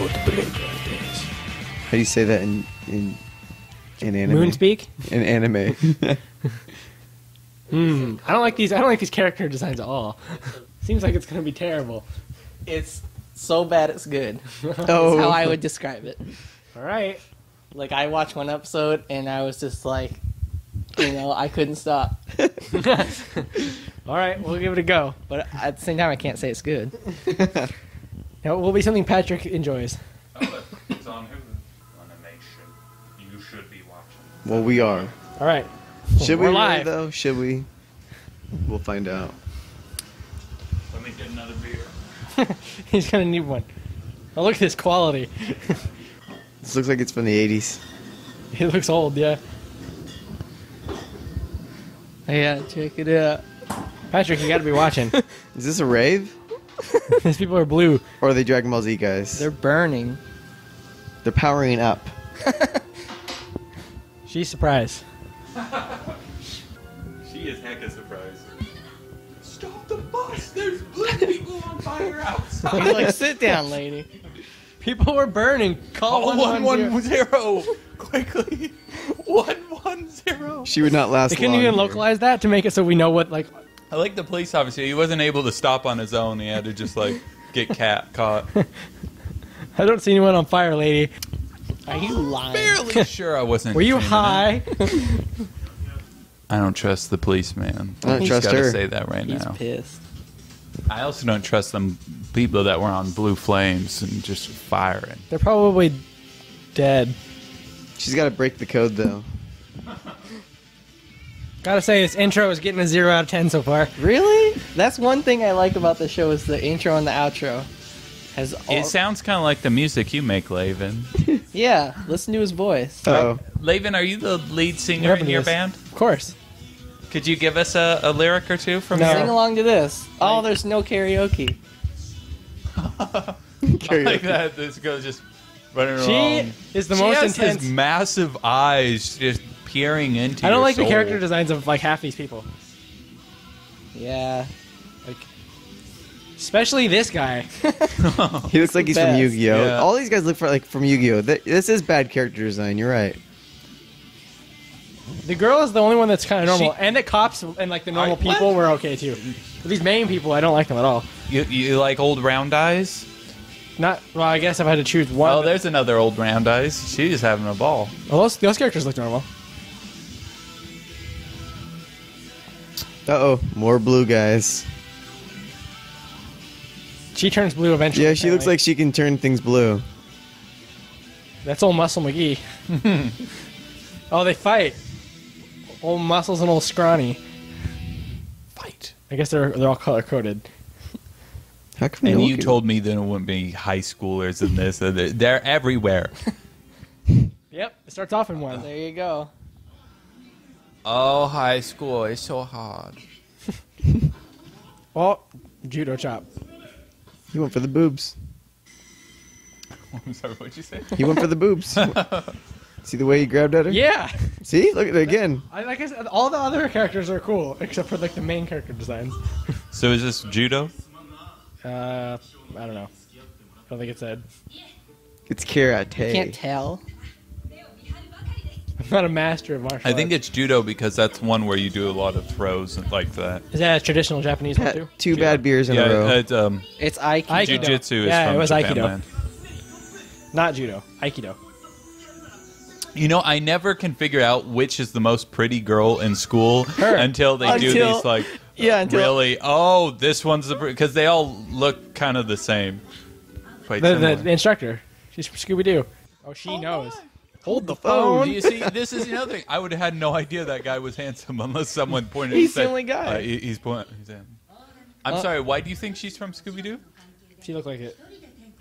How do you say that in anime? Moonspeak? In anime. I don't like these character designs at all. Seems like it's gonna be terrible. It's so bad it's good. Oh. That's how I would describe it. Alright. Like, I watched one episode, and I was just like, I couldn't stop. Alright, we'll give it a go. But at the same time, I can't say it's good. Now, it will be something Patrick enjoys. It's on Hulu. Animation. You should be watching. Well, we are. Alright. Should we We're really, live. though? Should we? We'll find out. Let me get another beer. He's gonna need one. Oh, look at this quality. This looks like it's from the 80s. He looks old, yeah. Yeah, check it out. Patrick, you gotta be watching. Is this a rave? These people are blue. Or are they Dragon Ball Z guys? They're burning. They're powering up. She's surprised. She is hecka surprised. Stop the bus! There's blue people on fire outside! He's like, sit down, lady. People were burning. Call 110! Quickly! 110! She would not last They couldn't long even here. localize that to make it so we know what, like... I like the police officer. He wasn't able to stop on his own. He had to just, like, get caught. I don't see anyone on fire, lady. Are you lying? Fairly sure I wasn't. Were you dreaming high? it. I don't trust the policeman. I don't trust gotta her. say that right He's now. pissed. I also don't trust them people that were on blue flames and just firing. They're probably dead. She's got to break the code, though. Gotta say, this intro is getting a 0 out of 10 so far. Really? That's one thing I like about the show is the intro and the outro. Has all... It sounds kind of like the music you make, Laven. Yeah, listen to his voice. Uh-oh. Laven, are you the lead singer What happened in to your this? band? Of course. Could you give us a lyric or two from No. Sing your... along to this. Oh, there's no karaoke. I Karaoke. like that. This girl just running She around. is the She most has intense. His massive eyes just peering into I don't your like the soul. character designs of like half these people. Yeah. Like, especially this guy. He looks like he's from Best. Yu-Gi-Oh. Yeah. All these guys look like from Yu-Gi-Oh. This is bad character design. You're right. The girl is the only one that's kind of normal, She- and the cops and like the normal What? people were okay too. But these main people, I don't like them at all. You like old round eyes? Not well. I guess if I had to choose one. Oh, there's another old round eyes. She's having a ball. Well, those characters look normal. Uh-oh. More blue guys. She turns blue eventually. Yeah, she looks apparently. like she can turn things blue. That's old Muscle McGee. Oh, they fight. Old Muscles and old Scrawny. Fight. I guess they're all color coded. How come And no you one can- told me there wouldn't be high schoolers in this. They're everywhere. Yep, it starts off in one. There you go. Oh, high school is so hard. Oh, judo chop. He went for the boobs. I'm sorry, what'd you say? He went for the boobs. See the way he grabbed at her? Yeah. See? Look at it again. Like I said, all the other characters are cool except for like the main character designs. So is this judo? I don't know. I don't think it said. It's karate. Can't tell. I'm not a master of martial I think arts. it's judo because that's one where you do a lot of throws and like that. Is that a traditional Japanese one too? Two bad beers in a row. Yeah, it's It's Aikido. Aikido. jiu-jitsu is Yeah, from it was Japan Aikido. land. Not judo. Aikido. You know, I never can figure out which is the most pretty girl in school Her. until they do Until- these like Yeah, until really. Oh, this one's the because they all look kind of the same. Quite The similar. instructor. She's from Scooby Doo. Oh, she knows. Hold the phone. Do you see? This is another thing. I would have had no idea that guy was handsome unless someone pointed. He's and said, the only guy. He's pointing. I'm sorry. Why do you think she's from Scooby Doo? She looked like it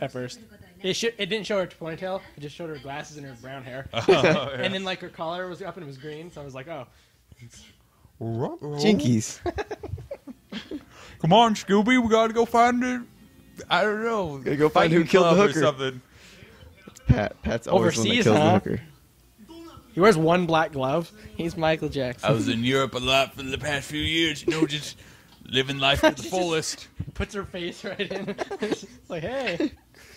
at first. It didn't show her ponytail. It just showed her glasses and her brown hair. And then like her collar was up and it was green. So I was like, oh. Jinkies. Come on, Scooby. We gotta go find it. I don't know. Gotta go find who Fighting killed the club or hooker. something. Pat's always the one that Overseas, kills the huh? hooker. He wears one black glove. He's Michael Jackson. I was in Europe a lot for the past few years. You know, just Living life to the fullest. Puts her face right in. It's like, hey,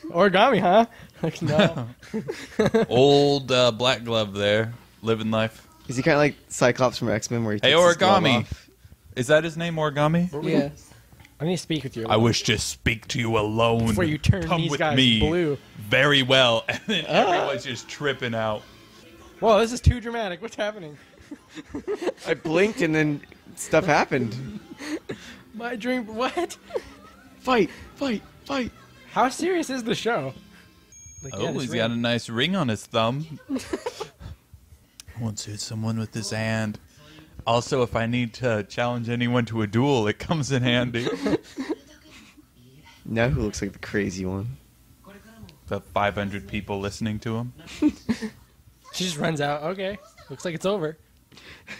origami, huh? Like, no. Old Black Glove there, living life. Is he kind of like Cyclops from X-Men where he Hey, takes his glove Origami. off? Is that his name, Origami? Yes. I need to speak with you. I wish to speak to you alone. Before you turn Come these with guys me blue. very well. And then everyone's just tripping out. Whoa, this is too dramatic. What's happening? I blinked and then stuff happened. My dream. What? Fight, fight, fight. How serious is the show? Like, Oh, this he's ring. got a nice ring on his thumb. Once hit someone with his hand. Also, if I need to challenge anyone to a duel, it comes in handy. Now who looks like the crazy one? The 500 people listening to him. She just runs out. Okay, looks like it's over.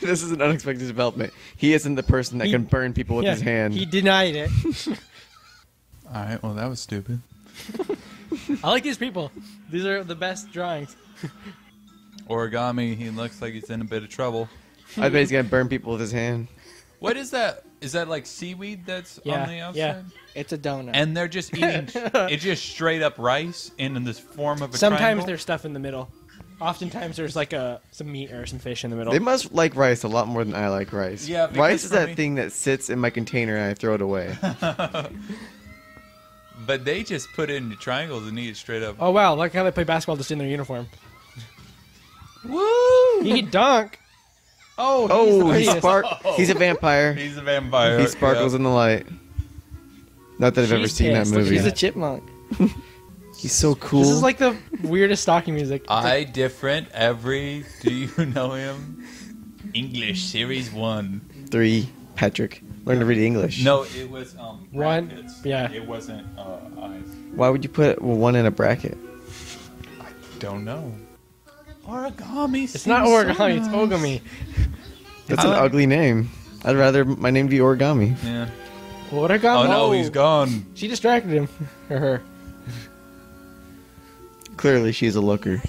This is an unexpected development. He isn't the person that He- can burn people with his hand. He denied it. Alright, well, that was stupid. I like these people. These are the best drawings. Origami, he looks like he's in a bit of trouble. I bet he's gonna burn people with his hand. What is that? Is that like seaweed that's Yeah, on the outside? yeah. It's a donut. And they're just eating, it's just straight up rice in this form of a Sometimes triangle? there's stuff in the middle. Oftentimes there's like some meat or some fish in the middle. They must like rice a lot more than I like rice. Yeah, because rice is for that me- thing that sits in my container and I throw it away. But they just put it into triangles and eat it straight up. Oh wow, look how they play basketball just in their uniform. Woo! He can dunk. Oh, Oh, he's he's the He's a vampire. He's a vampire. He sparkles yeah. in the light. Not that I've ever She's seen that pissed. Look, movie. He's a chipmunk. He's so cool. This is like the weirdest stocking music. I different every. Do you know him? English Series 1. 3. Patrick. Learn to read English. No, it was One, brackets. yeah. It wasn't eyes. Why would you put one in a bracket? Don't know. Origami. It's not origami, it's ogami. That's an ugly name. I'd rather my name be Origami. Yeah. Origami. Oh no, he's gone. She distracted him. Or her. Clearly, she's a looker.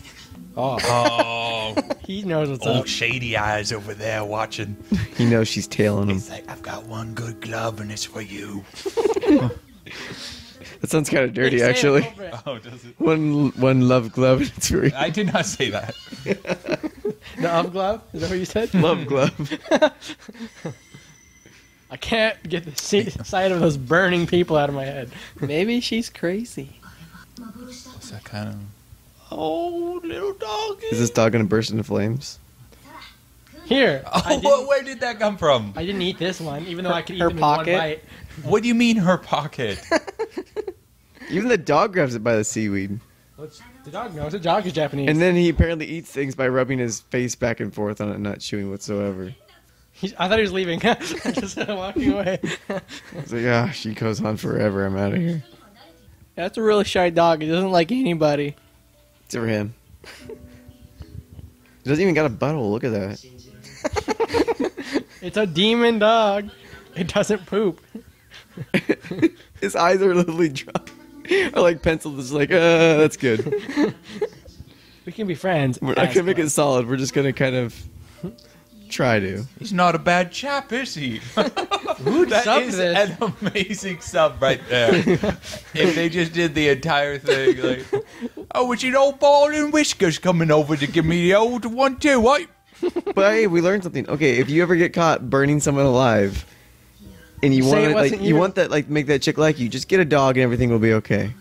Oh, Oh, he knows what's old up. shady eyes over there watching. He knows she's tailing him. He's like, I've got one good glove and it's for you. That sounds kind of dirty, Say it, actually. go for it. Oh, does it? One love glove. It's for I did not say that. The of glove? Is that what you said? love glove. I can't get the sight of those burning people out of my head. Maybe she's crazy. What's that kind of? Oh, little dog. Is this dog gonna burst into flames? Here. Oh, where did that come from? I didn't eat this one, even though I could eat Her them pocket? in one bite. What do you mean her pocket? Even the dog grabs it by the seaweed. The dog knows. The dog is Japanese. And then he apparently eats things by rubbing his face back and forth on it, not chewing whatsoever. I thought he was leaving. Just walking away. It's like, ah, she goes on forever. I'm out of here. That's a really shy dog. He doesn't like anybody. It's for him. He doesn't even got a butthole. Look at that. It's a demon dog. It doesn't poop. His eyes are literally dropped. Are like penciled. It's like, that's good. We can be friends. We're not as gonna make it friends. solid. We're just gonna kind of try to. He's not a bad chap, is he? Who'd That sub is this? an amazing sub right there. If they just did the entire thing, like, oh, it's an old ball and whiskers coming over to give me the old one too, what? But hey, we learned something. Okay, if you ever get caught burning someone alive, and you Say want it to, like wasn't you you. want that like make that chick like you, just get a dog and everything will be okay.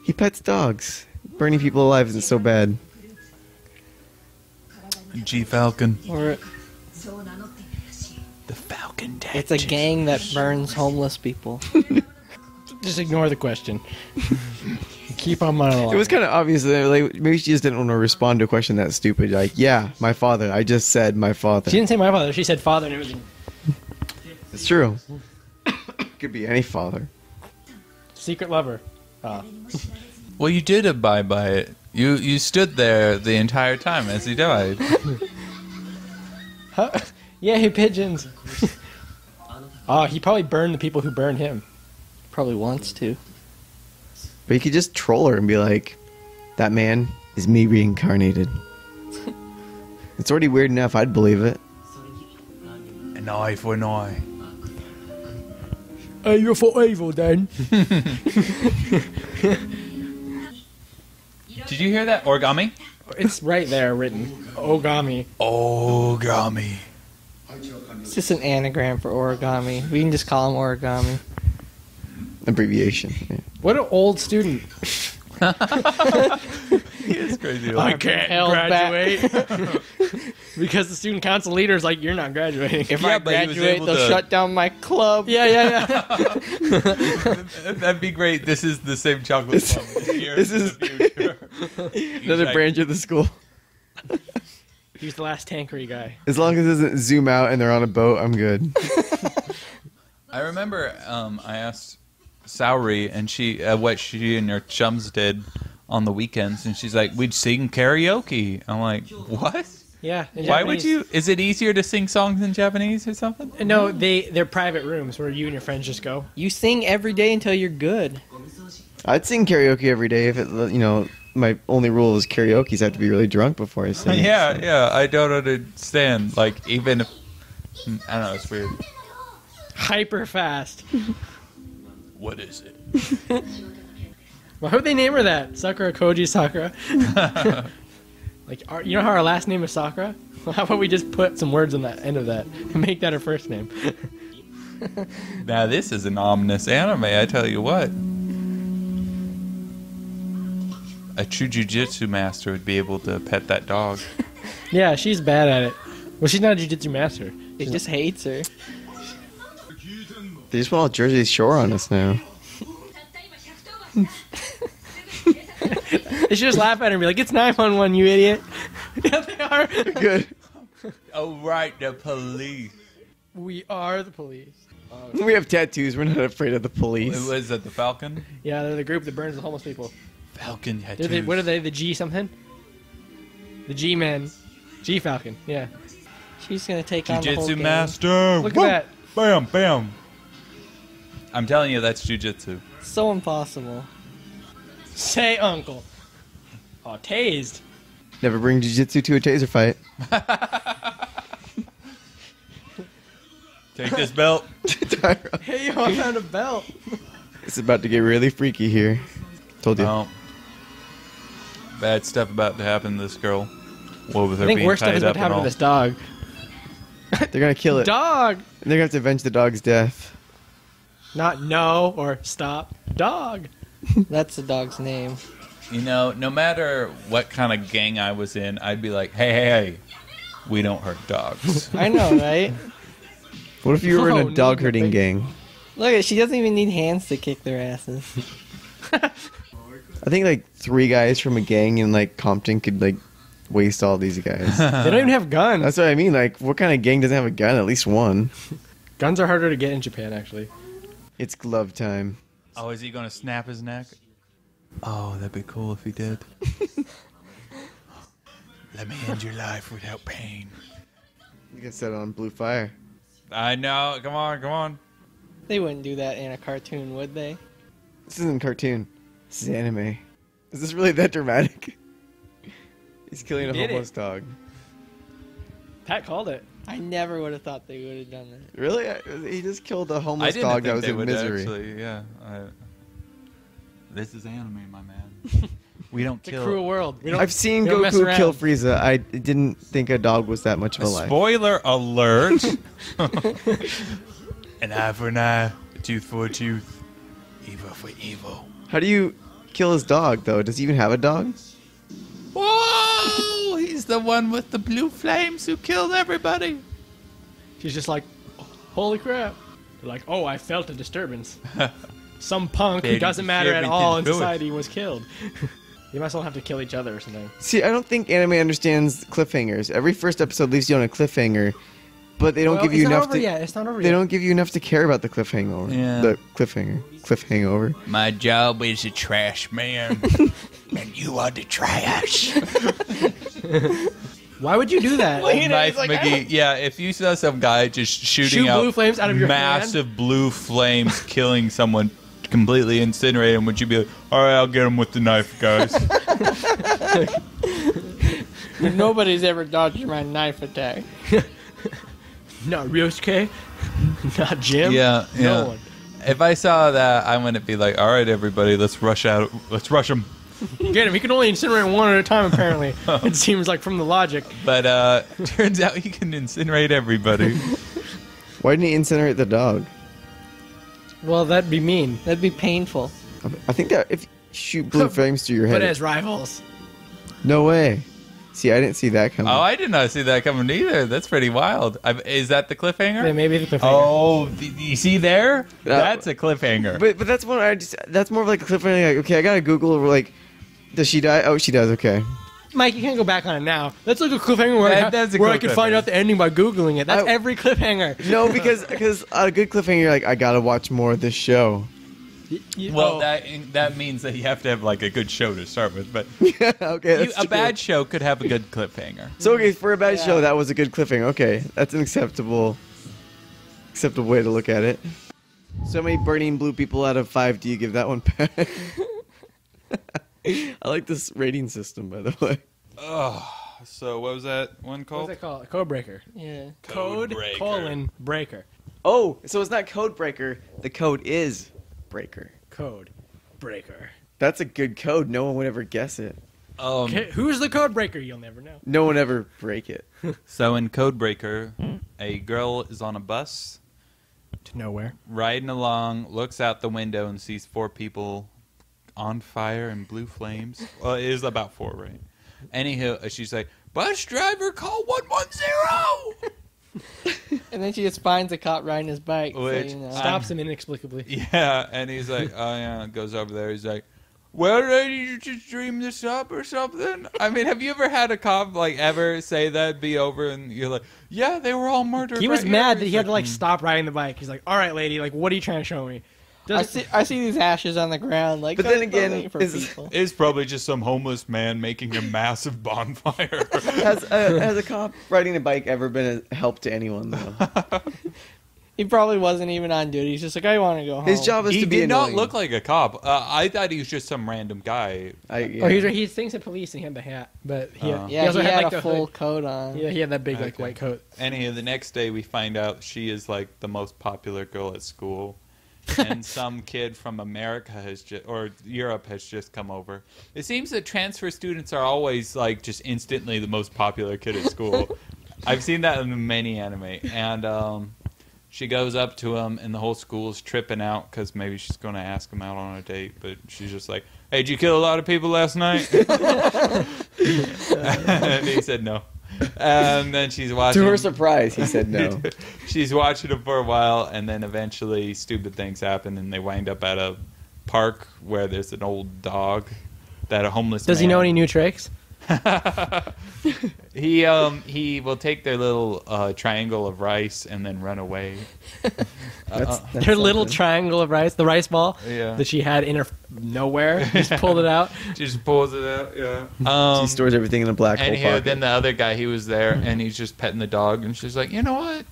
He pets dogs. Burning people alive isn't so bad. G Falcon. Or The Falcon Dad. it's a gang that burns homeless people. Just ignore the question. Keep on moving along. It was kind of obvious that like maybe she just didn't want to respond to a question that stupid. Like, yeah, my father. I just said my father. She didn't say my father. She said father, and it was It's true. Could be any father. secret lover. Well, you did abide by it. You stood there the entire time as he died. Huh? Yay, pigeons. Oh, he probably burned the people who burned him. Probably wants to. But you could just troll her and be like, that man is me reincarnated. It's already weird enough. I'd believe it. An eye for an eye. Hey, you're for evil, then. Did you hear that? Origami? It's right there written. Ogami. Origami. It's just an anagram for origami. We can just call him origami. Abbreviation. Yeah. What an old student. It's crazy. I can't held back. graduate. Because the student council leader is like, you're not graduating. If Yeah, I but he was graduate, able they'll to- shut down my club. Yeah. That'd be great. This is the same chocolate plum. This is- the future. Another like- branch of the school. He's the last tankery guy. As long as it doesn't zoom out and they're on a boat, I'm good. I remember I asked Saori and she what she and her chums did on the weekends, and she's like, we'd sing karaoke. I'm like, what? Yeah. in Why would Japanese. you? Is it easier to sing songs in Japanese or something? No, they're private rooms where you and your friends just go. You sing every day until you're good. I'd sing karaoke every day if it, my only rule is karaoke's have to be really drunk before I sing. Yeah. I don't understand. Like, even if I don't know, it's weird. Hyper fast. What is it? Why would they name her that? Sakura Koji Sakura. Like, you know how our last name is Sakura? Well, how about we just put some words on the end of that and make that her first name? Now this is an ominous anime, I tell you what. A true jujitsu master would be able to pet that dog. Yeah, she's bad at it. Well, she's not a jujitsu master. It just hates her. They just want all Jersey Shore on us now. They should just laugh at her and be like, it's 911, you idiot. Yeah, they are. Good. Oh right, the police. We are the police. We have tattoos. We're not afraid of the police. Was that the Falcon? Yeah, they're the group that burns the homeless people. Falcon They're tattoos. the, what are they? The G something? The G men. G Falcon. Yeah. She's gonna take on the whole Jujitsu game. master. Look Woo! at that. Bam, bam. I'm telling you, that's jujitsu. So impossible. Say uncle. Oh, tased. Never bring jiu-jitsu to a taser fight. Take this belt. Tyra. Hey, yo, I found a belt. It's about to get really freaky here. Told you. Oh. Bad stuff about to happen to this girl. What with her I think being worse stuff tied is about up to and happen all. to this dog. They're gonna kill it. Dog! And they're gonna have to avenge the dog's death. Not no or stop. Dog. That's the dog's name. You know, no matter what kind of gang I was in, I'd be like, hey, we don't hurt dogs. I know, right? What if you were in Oh, a dog no, herding big- gang? Look, she doesn't even need hands to kick their asses. I think like 3 guys from a gang in like Compton could like waste all these guys. They don't even have guns. That's what I mean. Like, what kind of gang doesn't have a gun? At least one. Guns are harder to get in Japan, actually. It's glove time. Oh, is he going to snap his neck? Oh, that'd be cool if he did. Let me end your life without pain. You can set it on blue fire. I know. Come on. They wouldn't do that in a cartoon, would they? This isn't a cartoon. This is anime. Is this really that dramatic? He's killing a Did it. homeless dog. Pat called it. I never would have thought they would have done that. Really? He just killed a I homeless didn't dog think that was they in would misery. actually. Yeah. This is anime, my man. We don't It's a kill. cruel world. We don't, I've seen we don't mess Goku kill around. Frieza. I didn't think a dog was that much of a life. Spoiler alert. An eye for an eye, a tooth for a tooth, evil for evil. How do you kill his dog, though? Does he even have a dog? Whoa! He's the one with the blue flames who killed everybody. She's just like, holy crap. They're like, oh, I felt a disturbance. Some punk who Baby, doesn't matter at disturbance all is in good. society was killed. You might as well have to kill each other or something. See, I don't think anime understands cliffhangers. Every first episode leaves you on a cliffhanger, but they don't give you enough to. It's not over They yet. don't give you enough to care about the cliffhanger. Yeah. The cliffhanger. My job is a trash man, and you are the trash. Why would you do that? Knife McGee. Yeah, if you saw some guy just shooting Shoot out blue flames out of your massive blue flames, killing someone, completely incinerating him, would you be like, all right, I'll get him with the knife, guys? Nobody's ever dodged my knife attack. Not Ryosuke. Not Jim. Yeah, No one. If I saw that, I wouldn't be like, all right, everybody, let's rush out. Let's rush them. Get him. He can only incinerate one at a time, apparently. It seems like from the logic. But turns out he can incinerate everybody. Why didn't he incinerate the dog? Well, that'd be mean. That'd be painful. I think that if you shoot blue flames through your head. But as rivals. No way. See, I didn't see that coming. Oh, I did not see that coming either. That's pretty wild. Is that the cliffhanger? Yeah, maybe the cliffhanger. Oh, you see there? That's a cliffhanger. But that's one that's more of like a cliffhanger. Like, okay, I gotta Google like, does she die? Oh, she does. Okay. Mike, you can't go back on it now. That's like a cliffhanger where, That's a where cool I can find cliffhanger. out the ending by Googling it. That's every cliffhanger. No, because a good cliffhanger, like I gotta watch more of this show. Well, that means that you have to have like a good show to start with. But Okay, that's a true. bad show could have a good cliffhanger. So okay, for a bad show, that was a good cliffhanger. Okay, that's an acceptable way to look at it. So many burning blue people out of 5. Do you give that one back? I like this rating system, by the way. So what was that one What's called? it called? Code breaker. Yeah. Code colon breaker. Oh, so it's not code breaker. The code is breaker. Code breaker. That's a good code. No one would ever guess it. Okay, who's the code breaker? You'll never know. No one ever break it. So in Codebreaker, a girl is on a bus To nowhere. riding along, looks out the window and sees 4 people on fire in blue flames. Well, it is about 4, right? Anywho, she's like, bus driver, call 110! And then she just finds a cop riding his bike. Which- so, you know. Stops him inexplicably. Yeah, and he's like, oh yeah, goes over there. He's like, well, did you just dream this up or something? I mean, have you ever had a cop like ever say that, be over, and you're like, yeah, they were all murdered. He was right mad here. that he He's had to like, like stop riding the bike. He's like, all right, lady, like, what are you trying to show me? I see these ashes on the ground. Like, But then don't again, wait for is- people. It's probably just some homeless man making a massive bonfire. Has a cop riding a bike ever been a help to anyone though? He probably wasn't even on duty. He's just like, I want to go home. His job is He to be did not annoying. look like a cop. I thought he was just some random guy. Oh, he thinks of police and he had the hat, but he Yeah, also he had like, a the full hood. coat on. Yeah, he had that big like Okay. white coat. Anyhow, the next day we find out she is like the most popular girl at school. And some kid from America or Europe has just come over. It seems that transfer students are always like just instantly the most popular kid at school. I've seen that in many anime. And she goes up to him, and the whole school's tripping out because maybe she's going to ask him out on a date. But she's just like, hey, did you kill a lot of people last night? And he said no. And then she's watching. To her surprise, he said no. She's watching him for a while, and then eventually stupid things happen, and they wind up at a park where there's an old dog that a homeless Does he know any new tricks? He will take their little triangle of rice and then run away. That's Their little something. triangle of rice, the rice ball Yeah. that she had in her nowhere, just pulled it out. Just pulls it out. Yeah. She stores everything in a black hole And here, pocket. then the other guy, he was there, and he's just petting the dog, and she's like, you know what?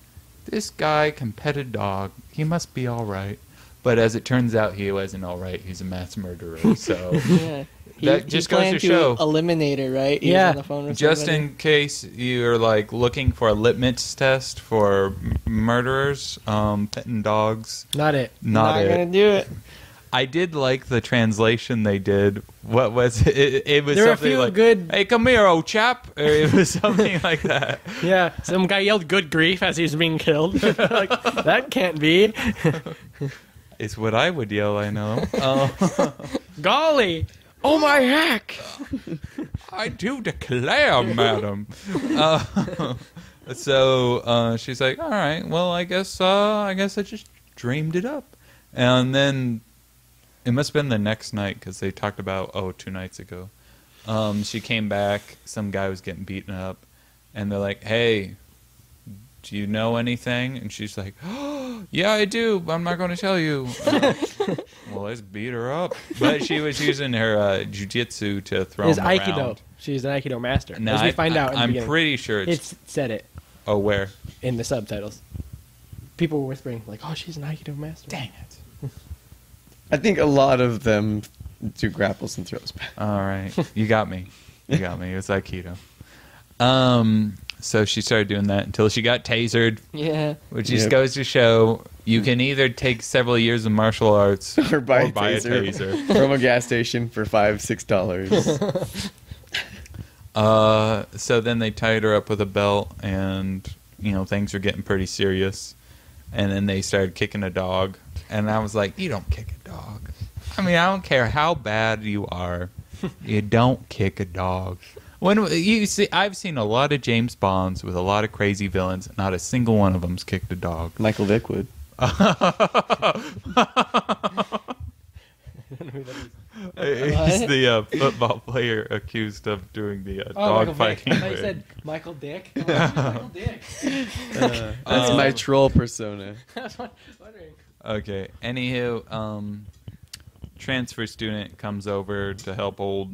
This guy can pet a dog. He must be all right. But as it turns out, he wasn't all right. He's a mass murderer. So Yeah. That just goes planned to show. eliminate it, right? He was Yeah. on the phone with just somebody. in case you're like looking for a litmus test for murderers, petting dogs, Not it. not it. gonna do it. I did like the translation they did. What was it? It was There were a something few like, good- "Hey, come here, old chap." Or it was something like that. Yeah, some guy yelled "good grief" as he was being killed. Like, that can't be. It's what I would yell. I know. Golly! Oh my heck! I do declare, madam. So she's like, "All right, well, I guess I just dreamed it up." And then it must have been the next night because they talked about 2 nights ago. She came back. Some guy was getting beaten up, and they're like, "Hey, do you know anything?" And she's like, "Oh, yeah, I do, but I'm not going to tell you." Well, let's beat her up. But she was using her jujitsu to throw It's him Aikido. around. She's an Aikido master. No, as we find out in the I'm beginning. pretty sure It's said it Oh, where? in the subtitles. People were whispering, like, oh, she's an Aikido master. Dang it. I think a lot of them do grapples and throws back. All right. You got me. You got me. It was Aikido. So she started doing that until she got tasered, Yeah. which just goes to show you can either take several years of martial arts Or buy, a taser. from a gas station for $5-6. So then they tied her up with a belt, and things were getting pretty serious. And then they started kicking a dog, and I was like, "You don't kick a dog. I mean, I don't care how bad you are, you don't kick a dog." When you see, I've seen a lot of James Bonds with a lot of crazy villains. Not a single one of them's kicked a dog. Michael Vick would. He's the football player accused of doing the dog Michael Vick. fighting. I thought you said Michael Dick. I'm like, Michael Dick. That's my troll persona. I was wondering. Okay. Anywho, transfer student comes over to help old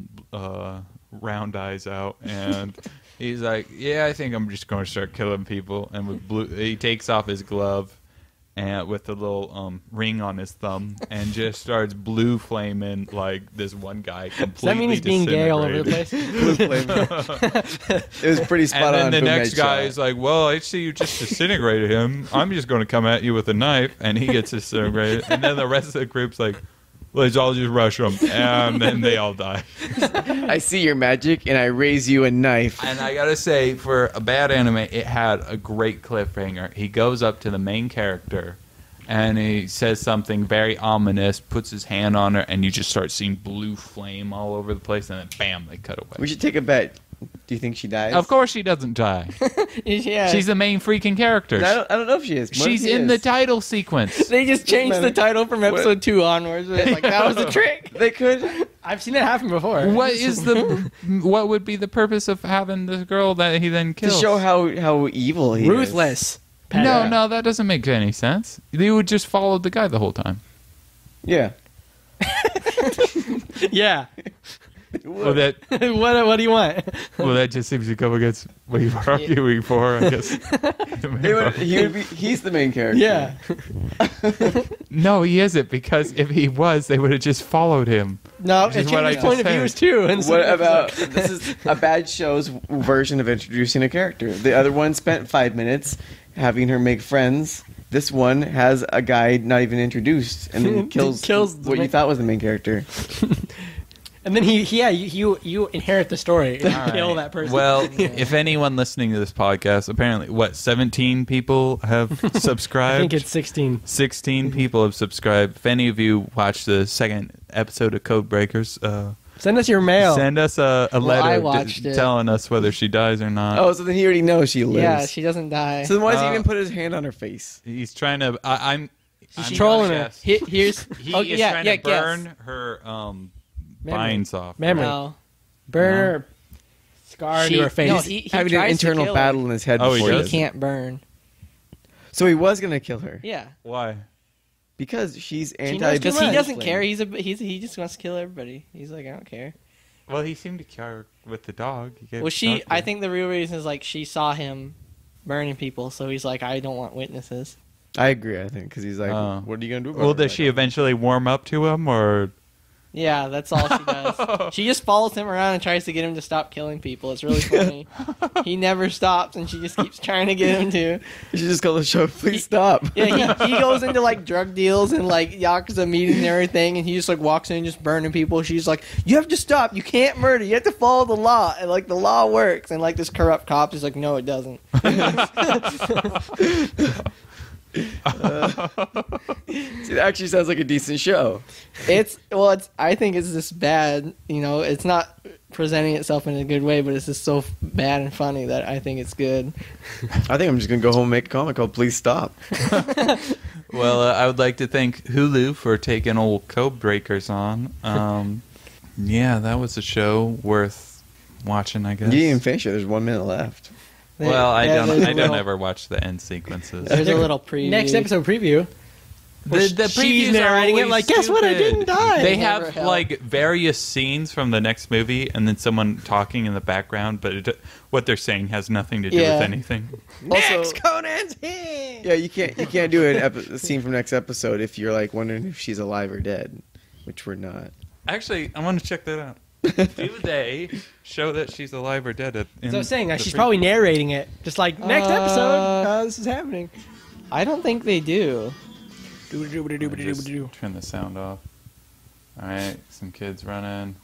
Round Eyes out, and he's like, "Yeah, I think I'm just going to start killing people." And he takes off his glove and with the little ring on his thumb, and just starts blue flaming like this one guy completely. Does that mean he's being gay all over the place? Blue flame. It was pretty spot on. And then the boom next headshot. guy is like, "Well, I see you just disintegrated him. I'm just going to come at you with a knife," and he gets disintegrated. And then the rest of the group's like, "Let's all just rush them," and then they all die. I see your magic, and I raise you a knife. And I gotta say, for a bad anime, it had a great cliffhanger. He goes up to the main character, and he says something very ominous, puts his hand on her, and you just start seeing blue flame all over the place, and then bam, they cut away. We should take a bet. Do you think she dies? Of course she doesn't die. Yeah. She's the main freaking character. I don't know if she is. What if She's she in is? the title sequence. They just changed the title from episode 2 onwards. It's like, that was the trick. They could. I've seen it happen before. What would be the purpose of having this girl that he then To kills? show how evil he is. Ruthless. No, that doesn't make any sense. They would just follow the guy the whole time. Yeah. Yeah. Well, that What do you want? just seems to go against what you were arguing for, I guess. He's the main character. Yeah. No, he isn't, because if he was, they would have just followed him. No, Which it is what I changed his point of just view said. too. And so What about this is a bad show's version of introducing a character. The other one spent 5 minutes having her make friends. This one has a guy not even introduced and then kills the what you main- thought was the main character. And then you inherit the story and kill that person. Well, if anyone listening to this podcast, apparently, 17 people have subscribed? I think it's 16. 16 people have subscribed. If any of you watched the second episode of Code Breakers, Send us your mail. send us a I letter watched it. telling us whether she dies or not. Oh, so then he already knows she lives. Yeah, she doesn't die. So then why does he even put his hand on her face? He's trying to... I'm trolling her. yes. Here's He oh, is yeah, trying yeah, to burn her binds off. Memory. No. Burn her scar She- to her face. no, he Having an tries to internal kill her. battle in his head Oh, he before does? He can't burn. So he was gonna kill her Yeah. Why? because she's He anti. knows, he doesn't care. He just wants to kill everybody. He's like, I don't care. Well, he seemed to care with the dog. He gave Well, the dog to I him. think the real reason is like she saw him burning people, so he's like, I don't want witnesses. I agree. I think because he's like, Oh. what are you gonna do? About Well, it? does she eventually warm up to him, or... Yeah, that's all she does. She just follows him around and tries to get him to stop killing people. It's really funny. He never stops, and she just keeps trying to get him to. You should just call the show. Please stop. Yeah, he goes into like drug deals and like Yakuza meetings and everything, and he just like walks in just burning people. She's like, "You have to stop. You can't murder. You have to follow the law." And like the law works, and like this corrupt cop is like, "No, it doesn't." See, it actually sounds like a decent show. I think it's just bad. You know, it's not presenting itself in a good way, but it's just so bad and funny that I think it's good. I think I'm just gonna go home and make a comic called "Please Stop." Well, I would like to thank Hulu for taking old Code Breakers on. Yeah, that was a show worth watching, I guess. You didn't even finish it. There's 1 minute left. Well, I Yeah, don't. there's I a don't little- ever watch the end sequences. There's a little preview. Next episode preview. The She's previews are narrating it always like, guess what? I stupid. didn't die. They Never have help. like various scenes from the next movie, and then someone talking in the background, but what they're saying has nothing to do Yeah. with anything. Also, Conan's here. yeah, you can't do a scene from next episode if you're like wondering if she's alive or dead, which we're not. Actually, I want to check that out. Do they show that she's alive or dead? So I was saying, she's probably narrating it. Just like, next episode, this is happening. I don't think they do. Turn the sound off. All right, some kids running.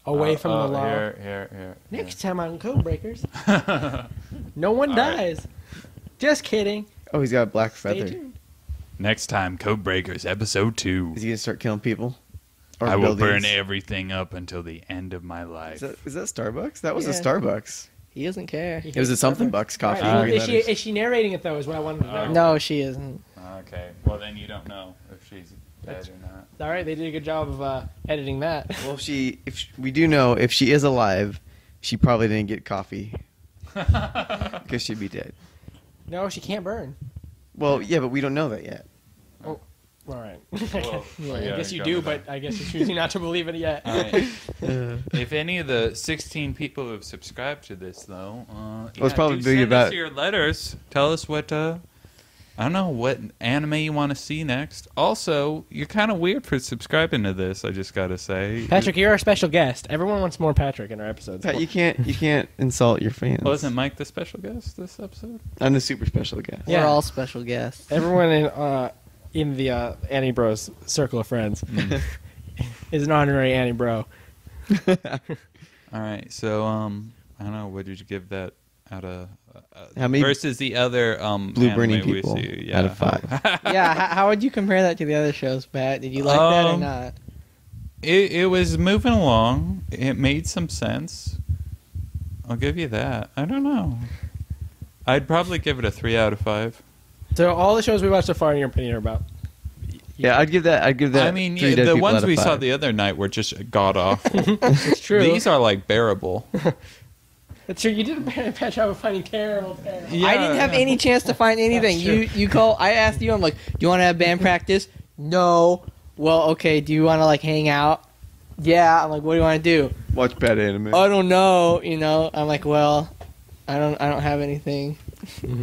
Away from the law. Here. Next time on Codebreakers, no one dies. Just kidding. Oh, he's got a black Stay feather. tuned. Next time, Codebreakers episode 2. Is he gonna start killing people? Or I will buildings? burn everything up until the end of my life. Is that Starbucks? That was a Yeah. Starbucks. He doesn't care. It was a something bucks coffee. Right. Green Is letters. she narrating it though? Is what I wanted to know. No, she isn't. Okay, well then you don't know if she's dead or not. All right, they did a good job of editing that. Well, we do know if she is alive, she probably didn't get coffee because she'd be dead. No, she can't burn. Well, yeah, but we don't know that yet. All right. Well, I yeah, guess you go do, with but that. I guess you're choosing not to believe it yet. All right. If any of the 16 people who have subscribed to this, though, it's probably do be send about- us your letters. Tell us what, I don't know, what anime you want to see next. Also, you're kind of weird for subscribing to this, I just got to say. Patrick, you're our special guest. Everyone wants more Patrick in our episodes. Pat, you can't insult your fans. Wasn't Mike the special guest this episode? I'm the super special guest. Yeah. We're all special guests. Everyone in the Anibros circle of friends is an honorary Anibro. All right, so, I don't know, what did you give that out of... How many versus the other blue burning anime we people see? out of 5? Yeah, how would you compare that to the other shows, Pat? Did you like that or not? It was moving along. It made some sense. I'll give you that. I don't know. I'd probably give it a 3 out of 5. So all the shows we watched so far, in your opinion, are about. Yeah, I'd give that. I mean, three yeah, dead the people ones out of we saw 5. the other night were just god awful. It's true. These are like bearable. That's true. You did a bad job of finding terrible. Yeah. I didn't have any chance to find anything. That's You call. I asked you. I'm like, do you want to have band practice? No. Well, okay. Do you want to like hang out? Yeah. I'm like, what do you want to do? Watch bad anime. I don't know. I'm like, well, I don't have anything.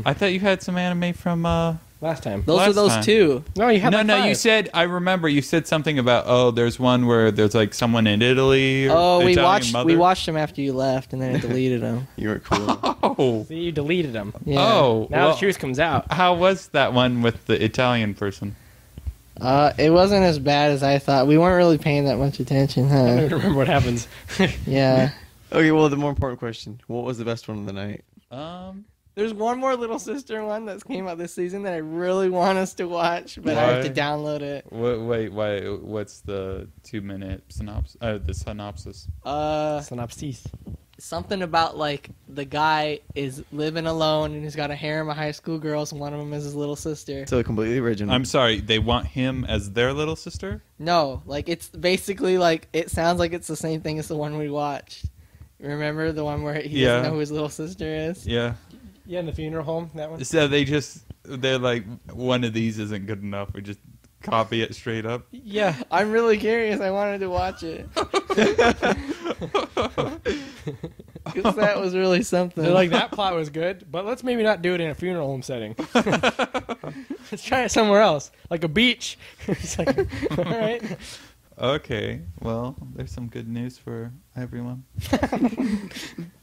I thought you had some anime from. Last time. Those Last are those time. 2. No, you had No, like no. 5. You said. I remember. You said something about. There's one where there's like someone in Italy. Or Oh, we Italian mother. watched them after you left, and then I deleted them. You were cool. Oh. See, you deleted them. Yeah. Oh. Now well, the truth comes out. how was that one with the Italian person? It wasn't as bad as I thought. We weren't really paying that much attention, I don't huh? even remember what happens. Yeah. Okay, well, the more important question: what was the best one of the night? There's one more Little Sister one that came out this season that I really want us to watch, but I have to Why? download it. Wait, why? What's the 2-minute synopsis? The synopsis. Synopsis. Something about like the guy is living alone and he's got a harem of high school girls, and one of them is his little sister. So completely original. I'm sorry, they want him as their little sister? No, like it's basically like it sounds like it's the same thing as the one we watched. Remember the one where he Yeah. doesn't know who his little sister is? Yeah. Yeah, in the funeral home, that one. So they're like, one of these isn't good enough. We just copy it straight up. Yeah. I'm really curious. I wanted to watch it. 'Cause that was really something. They're like, that plot was good, but let's maybe not do it in a funeral home setting. Let's try it somewhere else, like a beach. It's like, all right. Okay, well, there's some good news for everyone.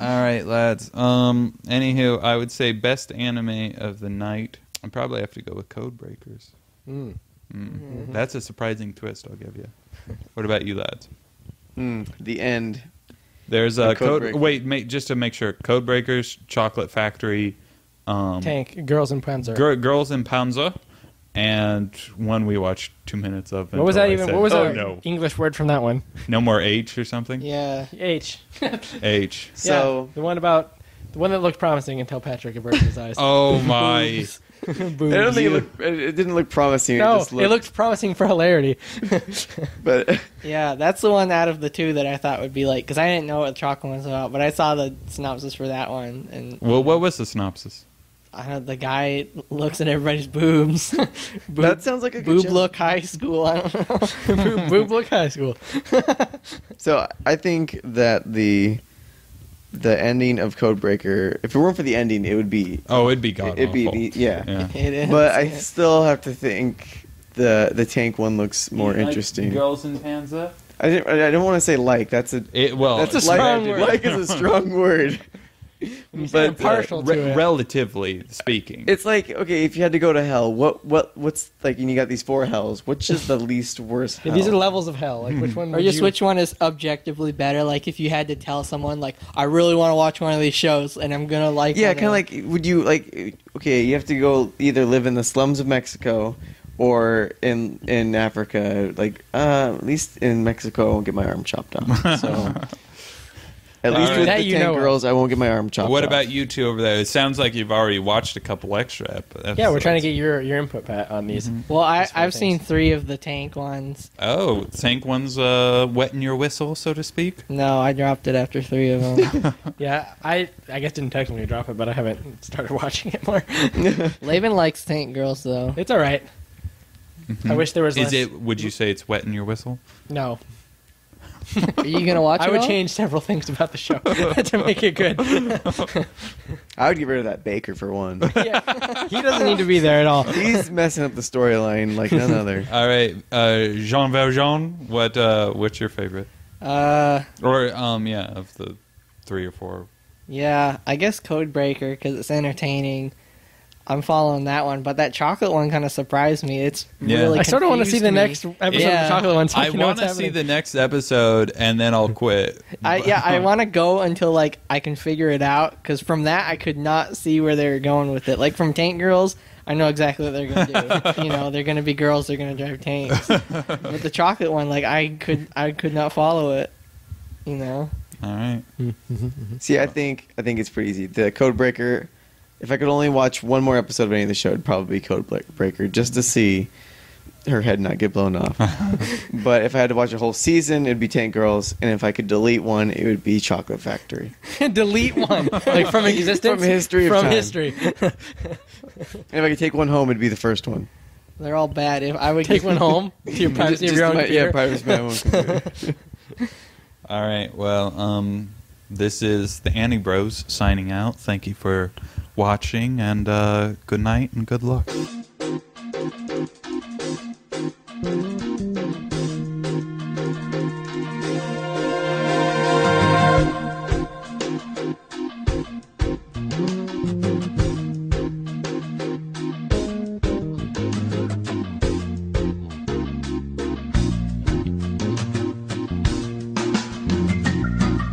All right, lads. Anywho, I would say best anime of the night. I'd probably have to go with Codebreakers. That's a surprising twist, I'll give you. What about you, lads? The end. There's The a code. Codebreakers. Just to make sure, Codebreakers, Chocolate Factory, Tank, Girls in Panzer. Girls in Panzer, and one we watched 2 minutes of. What was until that I even? said, What was oh, the no, English word from that one? no more H or something. Yeah. H. H. So yeah, the one that looked promising until Patrick averted his eyes. Oh my! Boobs. I don't think it didn't look promising. No, it, just looked, it looked promising for hilarity. But Yeah, that's the one out of the 2 that I thought would be like, because I didn't know what the chocolate one was about, but I saw the synopsis for that one, and Well, what was the synopsis? I don't know, the guy looks at everybody's boobs. that sounds like a good Boob show. look high school. I don't know. Boob Look High School. So I think that the ending of Codebreaker, if it weren't for the ending, it would be. Oh, it'd be god It'd be awful. yeah. It is. But I still have to think the tank one looks more interesting. Girls in Panzer. I don't want to say like. That's a That's a strong word. Like is a strong word. But partial to it. Relatively speaking, It's like, okay, if you had to go to hell, what's like, and you got these 4 hells. Which is the least worst hell? Yeah, these are levels of hell. Like which one? Or just which one is objectively better? Like if you had to tell someone, like, I really want to watch one of these shows, and I'm gonna like. Yeah, kind of like, would you like? Okay, you have to go either live in the slums of Mexico, or in Africa. Like, at least in Mexico, I won't get my arm chopped off. So. At least Alright. with That the you 10 know of. girls, I won't get my arm chopped what off. about you two over there? It sounds like you've already watched a couple extra episodes. Yeah, we're trying to get your input, Pat, on these. Well, These I've things. seen 3 of the tank ones. Oh, Tank one's wetting your whistle, so to speak. No, I dropped it after 3 of them. Yeah, I guess didn't technically drop it, but I haven't started watching it more. Laban likes tank girls though. It's all right. I wish there was Is less. it? Would you say it's wetting your whistle? No. Are you gonna watch it? I would all? change several things about the show to make it good. I would get rid of that Baker for one. Yeah, he doesn't need to be there at all. He's messing up the storyline like none other. All right, Jean Valjean. What's your favorite? Or yeah, of the 3 or 4. Yeah, I guess Codebreaker because it's entertaining. I'm following that one, but that chocolate one kind of surprised me. It's Yeah. really I sort of want to see the confused next me. episode Yeah. of the chocolate one. So I you know want what's to see happening. the next episode, and then I'll quit. I want to go until like I can figure it out because from that I could not see where they were going with it. Like from Tank Girls, I know exactly what they're gonna do. You know, they're gonna be girls. They're gonna drive tanks. But the chocolate one, like I could not follow it. You know. All right. See, I think it's pretty easy. The Codebreaker. If I could only watch one more episode of any of the show, it'd probably be Codebreaker, just to see her head not get blown off. But if I had to watch a whole season, it'd be Tank Girls, and if I could delete one, it would be Chocolate Factory. Delete one, like from existence, From history of from time. history. And if I could take one home, it'd be the first one. They're all bad. If I would Take one home to your privacy of your own computer. Yeah, privacy of my own computer. All right. Well, this is the Anibros signing out. Thank you for watching, and good night and good luck.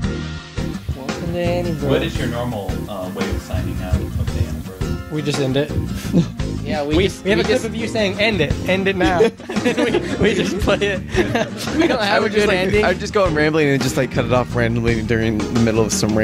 Welcome to Anibros. What is your normal way of signing out of the Anibros? We just end it. Yeah, We have a clip of you saying "end it now." we just play it. we don't have a good ending. I would just go on rambling and just like cut it off randomly during the middle of some